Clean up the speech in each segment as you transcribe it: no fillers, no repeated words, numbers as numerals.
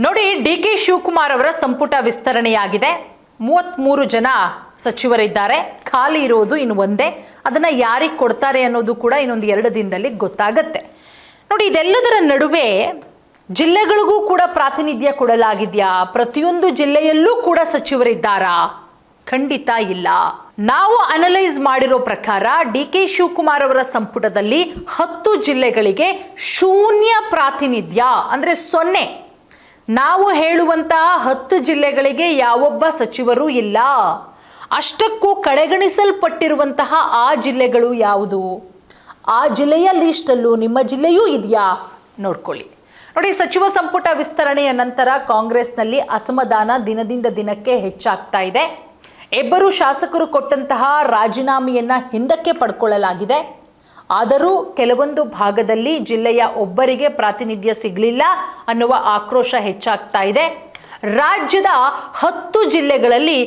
ನೋಡಿ, ಡಿ.ಕೆ. ಶಿವಕುಮಾರ್ ಅವರ ಸಂಪುಟ ವಿಸ್ತರಣೆಯಾಗಿದೆ. 33 ಜನ ಸಚಿವರಿದ್ದಾರೆ. ಖಾಲಿ ಇರೋದು ಇನ್ನು ಒಂದೇ. ಅದನ್ನ ಯಾರಿಗೆ ಕೊಡ್ತಾರೆ ಅನ್ನೋದು ಕೂಡ ಇನ್ನೊಂದು 2 ದಿನದಲ್ಲಿ ಗೊತ್ತಾಗುತ್ತೆ. ನೋಡಿ, ಇದೆಲ್ಲದರ ನಡುವೆ ಜಿಲ್ಲೆಗಳಿಗೂ ಕೂಡ ಪ್ರಾತಿನಿಧ್ಯ ಕೊಡಲಾಗಿದೆಯಾ? ಪ್ರತಿಯೊಂದು ಜಿಲ್ಲೆಯಲ್ಲೂ ಕೂಡ ಸಚಿವರಿದ್ದಾರಾ? ಖಂಡಿತ ಇಲ್ಲ. ನಾವು ಅನಲೈಸ್ ಮಾಡಿರೋ ಪ್ರಕಾರ ಡಿ.ಕೆ. ಶಿವಕುಮಾರ್ ಅವರ ಸಂಪುಟದಲ್ಲಿ 10 ಜಿಲ್ಲೆಗಳಿಗೆ ಶೂನ್ಯ ಪ್ರಾತಿನಿಧ್ಯ, ಅಂದ್ರೆ 0. ನಾವು ಹೇಳುವಂತಹ 10 ಜಿಲ್ಲೆಗಳಿಗೆ ಯಾವೊಬ್ಬ ಸಚಿವರು ಇಲ್ಲ. ಅಷ್ಟಕ್ಕೂ ಕಡೆಗಣಿಸಲ್ಪಟ್ಟಿರುವಂತಹ ಆ ಜಿಲ್ಲೆಗಳು ಯಾವುದು? ಆ ಜಿಲ್ಲೆಯ ಲಿಸ್ಟಲ್ಲೂ ನಿಮ್ಮ ಜಿಲ್ಲೆಯೂ ಇದೆಯಾ? ನೋಡ್ಕೊಳ್ಳಿ. ನೋಡಿ, ಸಚಿವ ಸಂಪುಟ ವಿಸ್ತರಣೆಯ ನಂತರ ಕಾಂಗ್ರೆಸ್ನಲ್ಲಿ ಅಸಮಾಧಾನ ದಿನದಿಂದ ದಿನಕ್ಕೆ ಹೆಚ್ಚಾಗ್ತಾ ಇದೆ. 2 ಶಾಸಕರು ಕೊಟ್ಟಂತಹ ರಾಜೀನಾಮೆಯನ್ನ ಹಿಂದಕ್ಕೆ ಪಡ್ಕೊಳ್ಳಲಾಗಿದೆ. ಆದರೂ ಕೆಲವೊಂದು ಭಾಗದಲ್ಲಿ ಜಿಲ್ಲೆಯ ಒಬ್ಬರಿಗೆ ಪ್ರಾತಿನಿಧ್ಯ ಸಿಗಲಿಲ್ಲ ಅನ್ನುವ ಆಕ್ರೋಶ ಹೆಚ್ಚಾಗ್ತಾ ಇದೆ. ರಾಜ್ಯದ 10 ಜಿಲ್ಲೆಗಳಲ್ಲಿ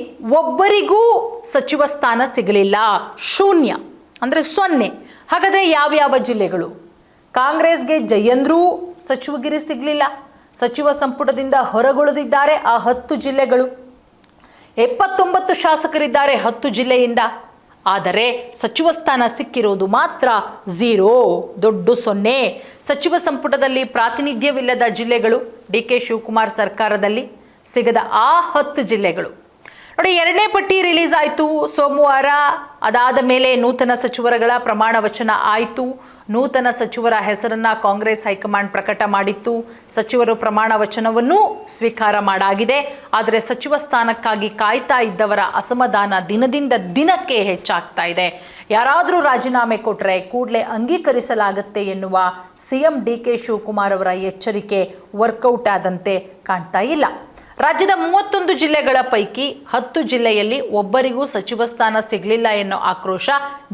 ಒಬ್ಬರಿಗೂ ಸಚಿವ ಸ್ಥಾನ ಸಿಗಲಿಲ್ಲ. ಶೂನ್ಯ ಅಂದ್ರೆ 0. ಹಾಗಾದ್ರೆ ಯಾವ್ಯಾವ ಜಿಲ್ಲೆಗಳು? ಕಾಂಗ್ರೆಸ್ಗೆ ಜಯಂದ್ರೂ ಸಚಿವಗಿರಿ ಸಿಗಲಿಲ್ಲ. ಸಚಿವ ಸಂಪುಟದಿಂದ ಹೊರಗುಳಿದಿದ್ದಾರೆ ಆ 10 ಜಿಲ್ಲೆಗಳು. 79 ಶಾಸಕರಿದ್ದಾರೆ 10 ಜಿಲ್ಲೆಯಿಂದ. ಆದರೆ ಸಚಿವ ಸ್ಥಾನ ಸಿಕ್ಕಿರೋದು ಮಾತ್ರ 0, ದೊಡ್ಡ 0. ಸಚಿವ ಸಂಪುಟದಲ್ಲಿ ಪ್ರಾತಿನಿಧ್ಯವಿಲ್ಲದ ಜಿಲ್ಲೆಗಳು ಡಿ.ಕೆ. ಶಿವಕುಮಾರ್ ಸರ್ಕಾರದಲ್ಲಿ ಸಿಗದ ಆ 10 ಜಿಲ್ಲೆಗಳು. ನೋಡಿ, 2ನೇ ಪಟ್ಟಿ ರಿಲೀಸ್ ಆಯಿತು ಸೋಮವಾರ. ಅದಾದ ಮೇಲೆ ನೂತನ ಸಚಿವರುಗಳ ಪ್ರಮಾಣ ವಚನ ಆಯಿತು. ನೂತನ ಸಚಿವರ ಹೆಸರನ್ನ ಕಾಂಗ್ರೆಸ್ ಹೈಕಮಾಂಡ್ ಪ್ರಕಟ ಮಾಡಿತ್ತು. ಸಚಿವರು ಪ್ರಮಾಣ ವಚನವನ್ನು ಸ್ವೀಕಾರ ಮಾಡಾಗಿದೆ. ಆದರೆ ಸಚಿವ ಸ್ಥಾನಕ್ಕಾಗಿ ಕಾಯ್ತಾ ಇದ್ದವರ ಅಸಮಾಧಾನ ದಿನದಿಂದ ದಿನಕ್ಕೆ ಹೆಚ್ಚಾಗ್ತಾ ಇದೆ. ಯಾರಾದರೂ ರಾಜೀನಾಮೆ ಕೊಟ್ಟರೆ ಕೂಡಲೇ ಅಂಗೀಕರಿಸಲಾಗುತ್ತೆ ಎನ್ನುವ ಸಿಎಂ ಡಿ.ಕೆ. ಶಿವಕುಮಾರ್ ಅವರ ಎಚ್ಚರಿಕೆ ವರ್ಕೌಟ್ ಆದಂತೆ ಕಾಣ್ತಾ ಇಲ್ಲ. ರಾಜ್ಯದ 31 ಜಿಲ್ಲೆಗಳ ಪೈಕಿ 10 ಜಿಲ್ಲೆಯಲ್ಲಿ ಒಬ್ಬರಿಗೂ ಸಚಿವ ಸ್ಥಾನ ಸಿಗಲಿಲ್ಲ ಎನ್ನೋ ಆಕ್ರೋಶ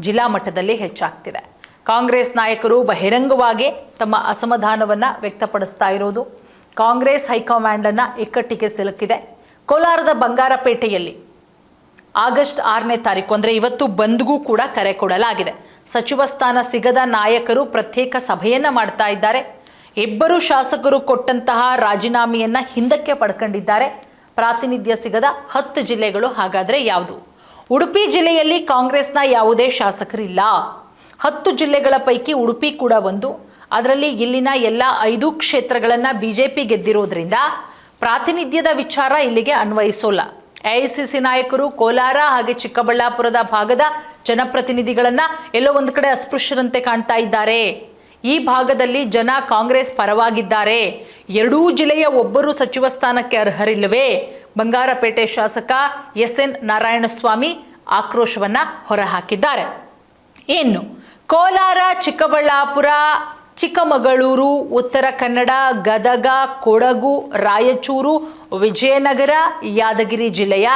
ಜಿಲ್ಲಾ ಮಟ್ಟದಲ್ಲಿ ಹೆಚ್ಚಾಗ್ತಿದೆ. ಕಾಂಗ್ರೆಸ್ ನಾಯಕರು ಬಹಿರಂಗವಾಗಿ ತಮ್ಮ ಅಸಮಾಧಾನವನ್ನ ವ್ಯಕ್ತಪಡಿಸ್ತಾ ಇರೋದು ಕಾಂಗ್ರೆಸ್ ಹೈಕಮಾಂಡ್ ಅನ್ನ ಇಕ್ಕಟ್ಟಿಗೆ ಸಿಲುಕಿದೆ. ಕೋಲಾರದ ಬಂಗಾರಪೇಟೆಯಲ್ಲಿ ಆಗಸ್ಟ್ 6ನೇ ತಾರೀಕು ಅಂದ್ರೆ ಇವತ್ತು ಬಂದ್ಗೂ ಕೂಡ ಕರೆ ಕೊಡಲಾಗಿದೆ. ಸಚಿವ ಸ್ಥಾನ ಸಿಗದ ನಾಯಕರು ಪ್ರತ್ಯೇಕ ಸಭೆಯನ್ನ ಮಾಡ್ತಾ ಇದ್ದಾರೆ. 2 ಶಾಸಕರು ಕೊಟ್ಟಂತಹ ರಾಜೀನಾಮೆಯನ್ನ ಹಿಂದಕ್ಕೆ ಪಡ್ಕೊಂಡಿದ್ದಾರೆ. ಪ್ರಾತಿನಿಧ್ಯ ಸಿಗದ 10 ಜಿಲ್ಲೆಗಳು ಹಾಗಾದ್ರೆ ಯಾವುದು? ಉಡುಪಿ ಜಿಲ್ಲೆಯಲ್ಲಿ ಕಾಂಗ್ರೆಸ್ನ ಯಾವುದೇ ಶಾಸಕರಿಲ್ಲ. 10 ಜಿಲ್ಲೆಗಳ ಪೈಕಿ ಉಡುಪಿ ಕೂಡ ಒಂದು. ಅದರಲ್ಲಿ ಇಲ್ಲಿನ ಎಲ್ಲ 5 ಕ್ಷೇತ್ರಗಳನ್ನ ಬಿಜೆಪಿ ಗೆದ್ದಿರೋದ್ರಿಂದ ಪ್ರಾತಿನಿಧ್ಯದ ವಿಚಾರ ಇಲ್ಲಿಗೆ ಅನ್ವಯಿಸೋಲ್ಲ. ಎಐಸಿಸಿ ನಾಯಕರು ಕೋಲಾರ ಹಾಗೆ ಚಿಕ್ಕಬಳ್ಳಾಪುರದ ಭಾಗದ ಜನಪ್ರತಿನಿಧಿಗಳನ್ನ ಎಲ್ಲೋ ಒಂದು ಕಡೆ ಅಸ್ಪೃಶ್ಯರಂತೆ ಕಾಣ್ತಾ ಇದ್ದಾರೆ. ಈ ಭಾಗದಲ್ಲಿ ಜನ ಕಾಂಗ್ರೆಸ್ ಪರವಾಗಿದ್ದಾರೆ. 2 ಜಿಲ್ಲೆಯ ಒಬ್ಬರು ಸಚಿವ ಸ್ಥಾನಕ್ಕೆ ಅರ್ಹರಿಲ್ಲವೇ? ಬಂಗಾರಪೇಟೆ ಶಾಸಕ ಎಸ್.ಎನ್. ನಾರಾಯಣಸ್ವಾಮಿ ಆಕ್ರೋಶವನ್ನ ಹೊರಹಾಕಿದ್ದಾರೆ. ಇನ್ನು ಕೋಲಾರ, ಚಿಕ್ಕಬಳ್ಳಾಪುರ, ಚಿಕ್ಕಮಗಳೂರು, ಉತ್ತರ ಕನ್ನಡ, ಗದಗ, ಕೊಡಗು, ರಾಯಚೂರು, ವಿಜಯನಗರ, ಯಾದಗಿರಿ ಜಿಲ್ಲೆಯ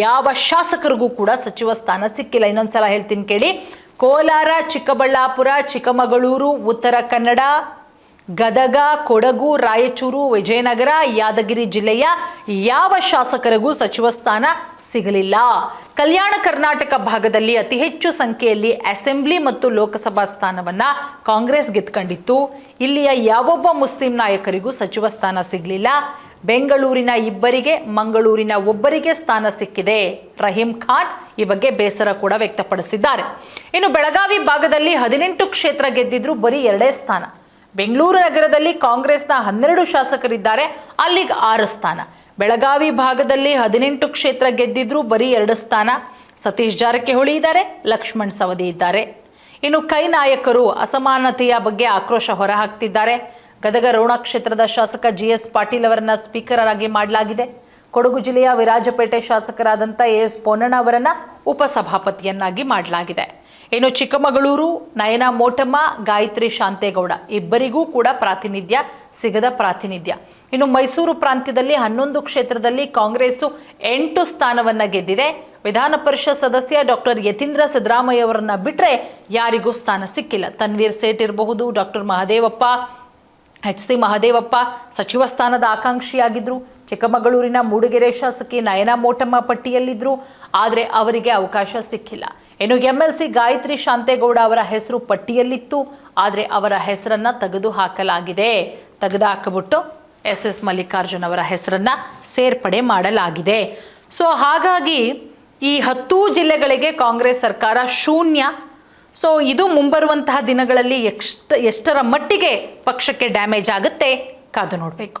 ಯಾವ ಶಾಸಕರಿಗೂ ಕೂಡ ಸಚಿವ ಸ್ಥಾನ ಸಿಕ್ಕಿಲ್ಲ. ಇನ್ನೊಂದ್ಸಲ ಹೇಳ್ತೀನಿ ಕೇಳಿ. ಕೋಲಾರ, ಚಿಕ್ಕಬಳ್ಳಾಪುರ, ಚಿಕ್ಕಮಗಳೂರು, ಉತ್ತರ ಕನ್ನಡ, ಗದಗ, ಕೊಡಗು, ರಾಯಚೂರು, ವಿಜಯನಗರ, ಯಾದಗಿರಿ ಜಿಲ್ಲೆಯ ಯಾವ ಶಾಸಕರಿಗೂ ಸಚಿವ ಸ್ಥಾನ ಸಿಗಲಿಲ್ಲ. ಕಲ್ಯಾಣ ಕರ್ನಾಟಕ ಭಾಗದಲ್ಲಿ ಅತಿ ಹೆಚ್ಚು ಸಂಖ್ಯೆಯಲ್ಲಿ ಅಸೆಂಬ್ಲಿ ಮತ್ತು ಲೋಕಸಭಾ ಸ್ಥಾನವನ್ನ ಕಾಂಗ್ರೆಸ್ ಗೆದ್ಕೊಂಡಿತ್ತು. ಇಲ್ಲಿಯ ಯಾವೊಬ್ಬ ಮುಸ್ಲಿಂ ನಾಯಕರಿಗೂ ಸಚಿವ ಸ್ಥಾನ ಸಿಗಲಿಲ್ಲ. ಬೆಂಗಳೂರಿನ 2ರಿಗೆ, ಮಂಗಳೂರಿನ 1ರಿಗೆ ಸ್ಥಾನ ಸಿಕ್ಕಿದೆ. ರಹೀಂ ಖಾನ್ ಈ ಬಗ್ಗೆ ಬೇಸರ ಕೂಡ ವ್ಯಕ್ತಪಡಿಸಿದ್ದಾರೆ. ಇನ್ನು ಬೆಳಗಾವಿ ಭಾಗದಲ್ಲಿ 18 ಕ್ಷೇತ್ರ ಗೆದ್ದಿದ್ರು, ಬರೀ 2 ಸ್ಥಾನ. ಬೆಂಗಳೂರು ನಗರದಲ್ಲಿ ಕಾಂಗ್ರೆಸ್ನ 12 ಶಾಸಕರಿದ್ದಾರೆ, ಅಲ್ಲಿಗೆ 6 ಸ್ಥಾನ. ಬೆಳಗಾವಿ ಭಾಗದಲ್ಲಿ 18 ಕ್ಷೇತ್ರ ಗೆದ್ದಿದ್ರು, ಬರೀ 2 ಸ್ಥಾನ. ಸತೀಶ್ ಜಾರಕಿಹೊಳಿ ಇದ್ದಾರೆ, ಲಕ್ಷ್ಮಣ್ ಸವದಿ ಇದ್ದಾರೆ. ಇನ್ನು ಕೈ ನಾಯಕರು ಅಸಮಾನತೆಯ ಬಗ್ಗೆ ಆಕ್ರೋಶ ಹೊರಹಾಕ್ತಿದ್ದಾರೆ. ಗದಗ ರೋಣ ಕ್ಷೇತ್ರದ ಶಾಸಕ ಜಿ.ಎಸ್. ಪಾಟೀಲ್ ಅವರನ್ನ ಸ್ಪೀಕರ್ ಆಗಿ ಮಾಡಲಾಗಿದೆ. ಕೊಡಗು ಜಿಲ್ಲೆಯ ವಿರಾಜಪೇಟೆ ಶಾಸಕರಾದಂಥ ಎಸ್ ಪೊನ್ನಣ್ಣ ಅವರನ್ನ ಉಪಸಭಾಪತಿಯನ್ನಾಗಿ ಮಾಡಲಾಗಿದೆ. ಇನ್ನು ಚಿಕ್ಕಮಗಳೂರು ನಯನ ಮೋಟಮ್ಮ, ಗಾಯತ್ರಿ ಶಾಂತೇಗೌಡ ಇಬ್ಬರಿಗೂ ಕೂಡ ಪ್ರಾತಿನಿಧ್ಯ ಸಿಗದ ಪ್ರಾತಿನಿಧ್ಯ. ಇನ್ನು ಮೈಸೂರು ಪ್ರಾಂತ್ಯದಲ್ಲಿ 11 ಕ್ಷೇತ್ರದಲ್ಲಿ ಕಾಂಗ್ರೆಸ್ಸು 8 ಸ್ಥಾನವನ್ನ ಗೆದ್ದಿದೆ. ವಿಧಾನ ಪರಿಷತ್ ಸದಸ್ಯ ಡಾಕ್ಟರ್ ಯತೀಂದ್ರ ಸಿದ್ದರಾಮಯ್ಯ ಅವರನ್ನ ಬಿಟ್ರೆ ಯಾರಿಗೂ ಸ್ಥಾನ ಸಿಕ್ಕಿಲ್ಲ. ತನ್ವೀರ್ ಸೇಠ್ ಇರಬಹುದು, ಡಾಕ್ಟರ್ ಮಹದೇವಪ್ಪ, ಎಚ್.ಸಿ. ಮಹದೇವಪ್ಪ ಸಚಿವ ಸ್ಥಾನದ ಆಕಾಂಕ್ಷಿಯಾಗಿದ್ರು. ಚಿಕ್ಕಮಗಳೂರಿನ ಮೂಡಿಗೆರೆ ಶಾಸಕಿ ನಯನ ಮೋಟಮ್ಮ ಪಟ್ಟಿಯಲ್ಲಿದ್ರು, ಆದರೆ ಅವರಿಗೆ ಅವಕಾಶ ಸಿಕ್ಕಿಲ್ಲ. ಇನ್ನು ಎಂಎಲ್ಸಿ ಗಾಯತ್ರಿ ಶಾಂತೇಗೌಡ ಅವರ ಹೆಸರು ಪಟ್ಟಿಯಲ್ಲಿತ್ತು, ಆದರೆ ಅವರ ಹೆಸರನ್ನ ತೆಗೆದು ಹಾಕಲಾಗಿದೆ. ತೆಗೆದು ಹಾಕಿಬಿಟ್ಟು ಎಸ್ ಮಲ್ಲಿಕಾರ್ಜುನ್ ಅವರ ಹೆಸರನ್ನ ಸೇರ್ಪಡೆ ಮಾಡಲಾಗಿದೆ. ಸೊ ಹಾಗಾಗಿ ಈ 10 ಜಿಲ್ಲೆಗಳಿಗೆ ಕಾಂಗ್ರೆಸ್ ಸರ್ಕಾರ ಶೂನ್ಯ. ಸೊ ಇದು ಮುಂಬರುವಂತಹ ದಿನಗಳಲ್ಲಿ ಎಷ್ಟರ ಮಟ್ಟಿಗೆ ಪಕ್ಷಕ್ಕೆ ಡ್ಯಾಮೇಜ್ ಆಗುತ್ತೆ ಕಾದು ನೋಡಬೇಕು.